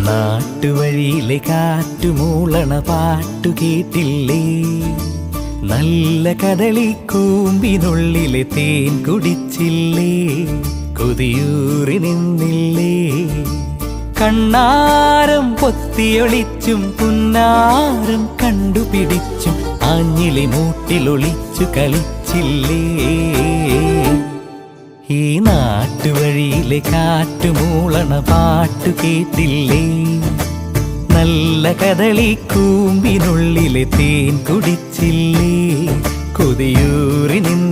നാട്ടുവഴിയിലെ കാറ്റുമൂളണ പാട്ടു കേട്ടില്ലേ? നല്ല കദളിക്കൂമ്പിനുള്ളിലെ തേൻ കുടിച്ചില്ലേ? കൊതിയൂറി നിന്നില്ലേ? കണ്ണാരം പൊത്തിയൊളിച്ചും പുന്നാരം കണ്ടുപിടിച്ചും ആഞ്ഞിലി മൂട്ടിലൊളിച്ചു കളിച്ചില്ലേ? ഈ നാട്ടുവഴിയിലെ കാറ്റുമൂളണ പാട്ടു കേട്ടില്ലേ? നല്ല കദളിക്കൂമ്പിനുള്ളിലെ തേൻ കുടിച്ചില്ലേ? കൊതിയൂറി നിന്നില്ലേ?